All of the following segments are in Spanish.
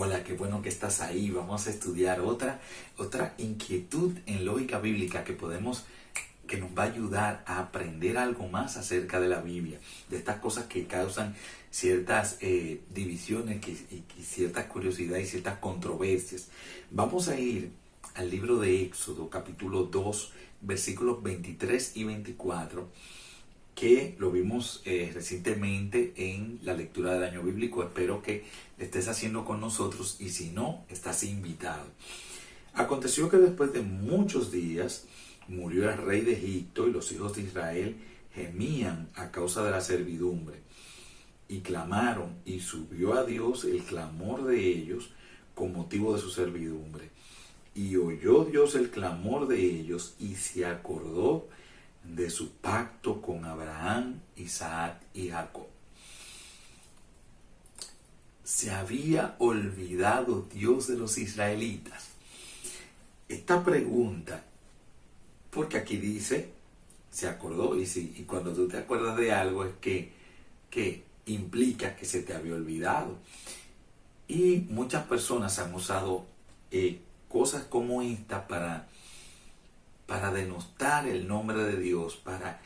Hola, qué bueno que estás ahí. Vamos a estudiar otra inquietud en lógica bíblica que nos va a ayudar a aprender algo más acerca de la Biblia, de estas cosas que causan ciertas divisiones y ciertas curiosidades y ciertas controversias. Vamos a ir al libro de Éxodo, capítulo 2, versículos 23 y 24, que lo vimos recientemente en la lectura del año bíblico. Espero que le estés haciendo con nosotros y si no, estás invitado. Aconteció que después de muchos días murió el rey de Egipto y los hijos de Israel gemían a causa de la servidumbre y clamaron, y subió a Dios el clamor de ellos con motivo de su servidumbre. Y oyó Dios el clamor de ellos y se acordó de su pacto con Abraham, Isaac y Jacob. ¿Se había olvidado Dios de los israelitas? Esta pregunta, porque aquí dice, se acordó, y cuando tú te acuerdas de algo es que implica que se te había olvidado. Y muchas personas han usado cosas como esta para denostar el nombre de Dios, para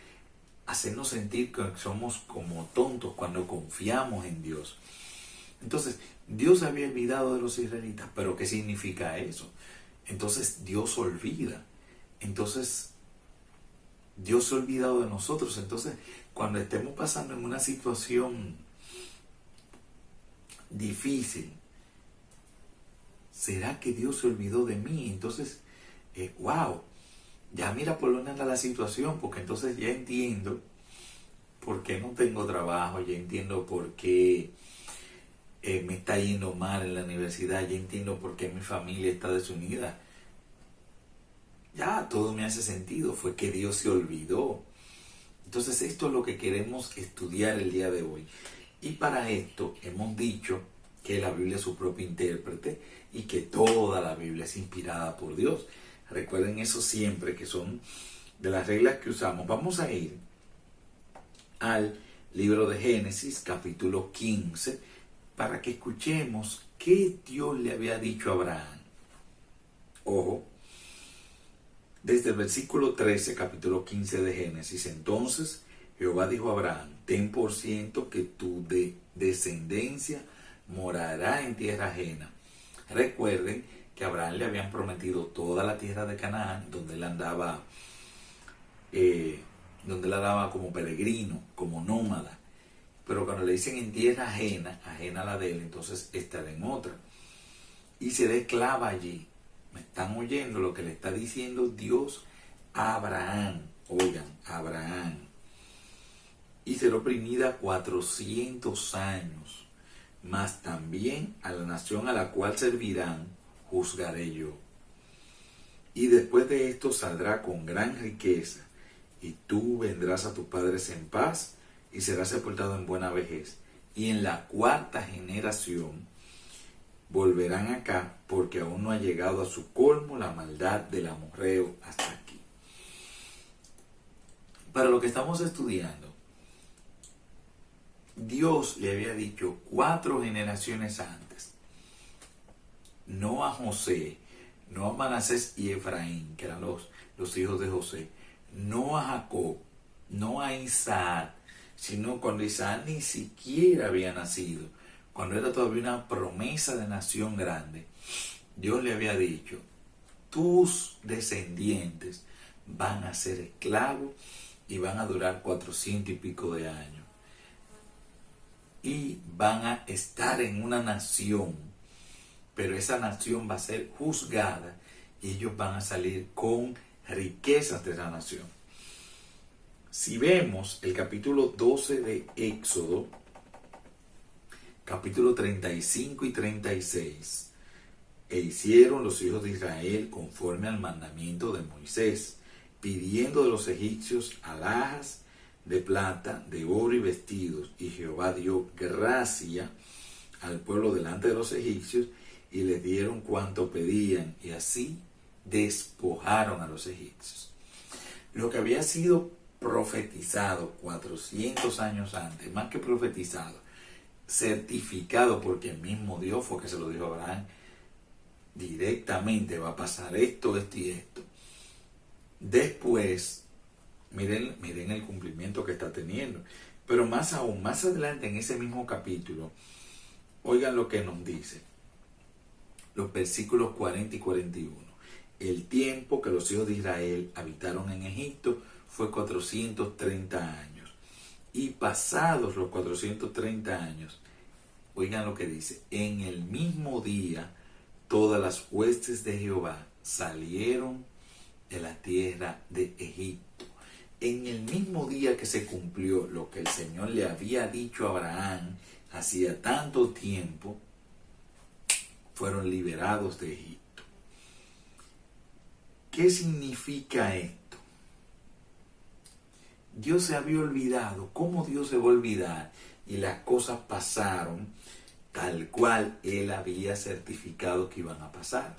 hacernos sentir que somos como tontos cuando confiamos en Dios. Entonces, Dios había olvidado de los israelitas, pero ¿qué significa eso? Entonces, Dios olvida. Entonces, Dios se ha olvidado de nosotros. Entonces, cuando estemos pasando en una situación difícil, ¿será que Dios se olvidó de mí? Entonces, wow, ya mira por dónde anda la situación, porque entonces ya entiendo por qué no tengo trabajo, ya entiendo por qué me está yendo mal en la universidad, ya entiendo por qué mi familia está desunida. Ya todo me hace sentido, fue que Dios se olvidó. Entonces esto es lo que queremos estudiar el día de hoy. Y para esto hemos dicho que la Biblia es su propio intérprete y que toda la Biblia es inspirada por Dios. Recuerden eso siempre, que son de las reglas que usamos. Vamos a ir al libro de Génesis, capítulo 15, para que escuchemos qué Dios le había dicho a Abraham. Ojo, desde el versículo 13, capítulo 15 de Génesis. Entonces Jehová dijo a Abraham: ten por ciento que tu descendencia morará en tierra ajena. Recuerden que a Abraham le habían prometido toda la tierra de Canaán, donde él andaba como peregrino, como nómada. Pero cuando le dicen en tierra ajena, ajena a la de él, entonces estará en otra. Y será esclava allí. ¿Me están oyendo lo que le está diciendo Dios a Abraham? Oigan, Abraham. Y será oprimida 400 años. Mas también a la nación a la cual servirán, juzgaré yo. Y después de esto saldrá con gran riqueza, y tú vendrás a tus padres en paz, y serás sepultado en buena vejez. Y en la cuarta generación volverán acá, porque aún no ha llegado a su colmo la maldad del amorreo hasta aquí. Para lo que estamos estudiando, Dios le había dicho 4 generaciones antes, no a José, no a Manasés y Efraín, que eran los hijos de José, no a Jacob, no a Isaac, sino cuando Isaac ni siquiera había nacido, cuando era todavía una promesa de nación grande. Dios le había dicho: tus descendientes van a ser esclavos y van a durar 400 y pico de años. Y van a estar en una nación, pero esa nación va a ser juzgada y ellos van a salir con riquezas de esa nación. Si vemos el capítulo 12 de Éxodo, capítulo 35 y 36, e hicieron los hijos de Israel conforme al mandamiento de Moisés, pidiendo de los egipcios alhajas de plata, de oro y vestidos, y Jehová dio gracia al pueblo delante de los egipcios, y les dieron cuanto pedían, y así despojaron a los egipcios. Lo que había sido profetizado 400 años antes, más que profetizado, certificado, porque el mismo Dios fue que se lo dijo a Abraham directamente, va a pasar esto, esto y esto. Después, miren el cumplimiento que está teniendo. Pero más aún, más adelante en ese mismo capítulo, oigan lo que nos dice. Los versículos 40 y 41. El tiempo que los hijos de Israel habitaron en Egipto fue 430 años. Y pasados los 430 años, oigan lo que dice, en el mismo día todas las huestes de Jehová salieron de la tierra de Egipto. En el mismo día que se cumplió lo que el Señor le había dicho a Abraham hacía tanto tiempo, fueron liberados de Egipto. ¿Qué significa esto? Dios se había olvidado. ¿Cómo Dios se va a olvidar? Y las cosas pasaron tal cual Él había certificado que iban a pasar.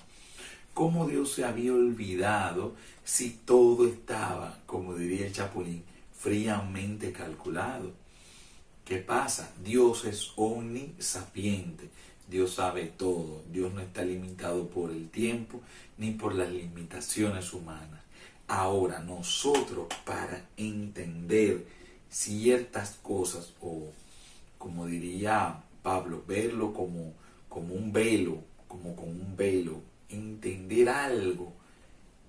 ¿Cómo Dios se había olvidado si todo estaba, como diría el Chapulín, fríamente calculado? ¿Qué pasa? Dios es omnisapiente. Dios sabe todo. Dios no está limitado por el tiempo ni por las limitaciones humanas. Ahora, nosotros para entender ciertas cosas, o como diría Pablo, verlo como un velo, como con un velo, entender algo,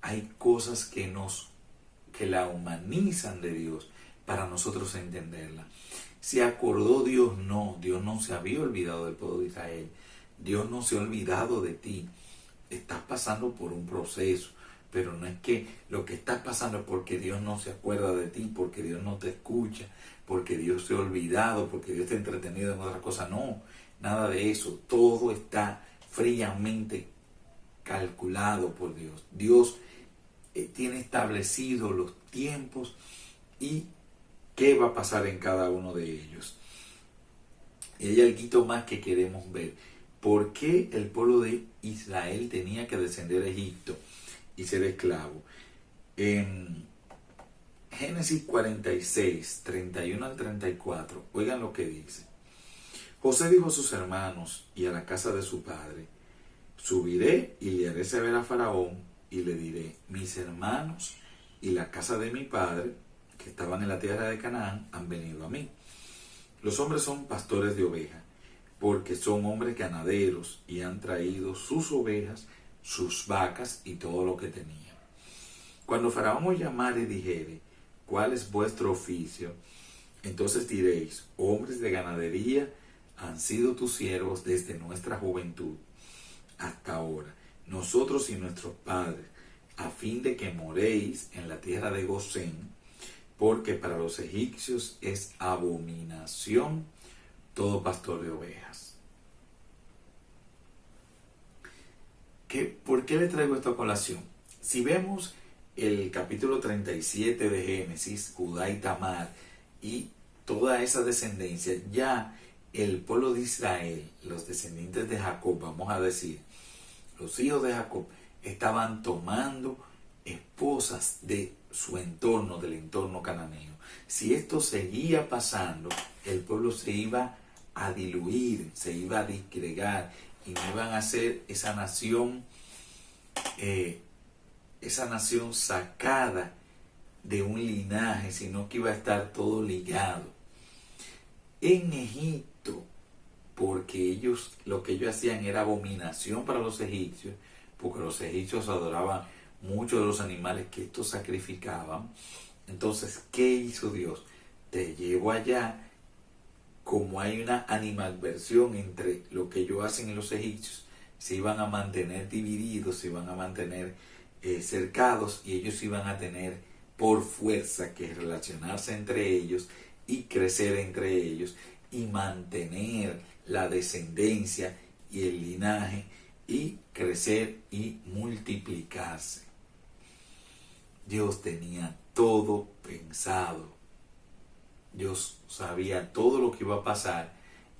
hay cosas que la humanizan de Dios para nosotros entenderla. ¿Se acordó Dios? No, Dios no se había olvidado del pueblo de Israel. Dios no se ha olvidado de ti. Estás pasando por un proceso, pero no es que lo que estás pasando es porque Dios no se acuerda de ti, porque Dios no te escucha, porque Dios se ha olvidado, porque Dios está entretenido en otra cosa. No, nada de eso. Todo está fríamente calculado por Dios. Dios tiene establecido los tiempos y qué va a pasar en cada uno de ellos. Y hay algo más que queremos ver. ¿Por qué el pueblo de Israel tenía que descender a Egipto y ser esclavo? En Génesis 46, 31 al 34, oigan lo que dice. José dijo a sus hermanos y a la casa de su padre: subiré y le haré saber a Faraón y le diré: mis hermanos y la casa de mi padre, que estaban en la tierra de Canaán, han venido a mí. Los hombres son pastores de ovejas, porque son hombres ganaderos y han traído sus ovejas, sus vacas y todo lo que tenían. Cuando Faraón os llamare y dijere: ¿cuál es vuestro oficio? Entonces diréis: hombres de ganadería han sido tus siervos desde nuestra juventud hasta ahora, nosotros y nuestros padres, a fin de que moréis en la tierra de Gosén, porque para los egipcios es abominación todo pastor de ovejas. ¿Por qué le traigo esta colación? Si vemos el capítulo 37 de Génesis, Judá y Tamar, y toda esa descendencia, ya el pueblo de Israel, los descendientes de Jacob, vamos a decir, los hijos de Jacob, estaban tomando esposas de su entorno, del entorno cananeo. Si esto seguía pasando, el pueblo se iba a diluir, se iba a disgregar, y no iban a ser esa nación sacada de un linaje, sino que iba a estar todo ligado. En Egipto, porque lo que ellos hacían era abominación para los egipcios, porque los egipcios adoraban muchos de los animales que estos sacrificaban. Entonces, ¿qué hizo Dios? Te llevo allá. Como hay una animadversión entre lo que ellos hacen y los egipcios, se iban a mantener divididos, se iban a mantener cercados, y ellos iban a tener por fuerza que relacionarse entre ellos y crecer entre ellos y mantener la descendencia y el linaje y crecer y multiplicarse. Dios tenía todo pensado. Dios sabía todo lo que iba a pasar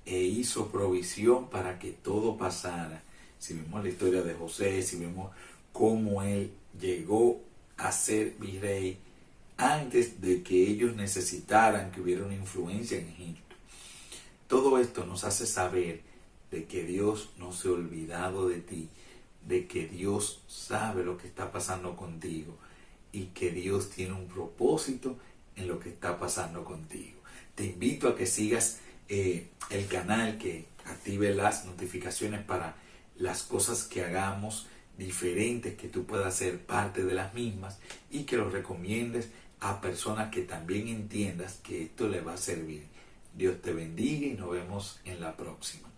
e hizo provisión para que todo pasara. Si vemos la historia de José, si vemos cómo él llegó a ser virrey antes de que ellos necesitaran que hubiera una influencia en Egipto. Todo esto nos hace saber de que Dios no se ha olvidado de ti, de que Dios sabe lo que está pasando contigo y que Dios tiene un propósito en lo que está pasando contigo. Te invito a que sigas el canal, que active las notificaciones para las cosas que hagamos diferentes, que tú puedas ser parte de las mismas, y que lo recomiendes a personas que también entiendas que esto le va a servir. Dios te bendiga y nos vemos en la próxima.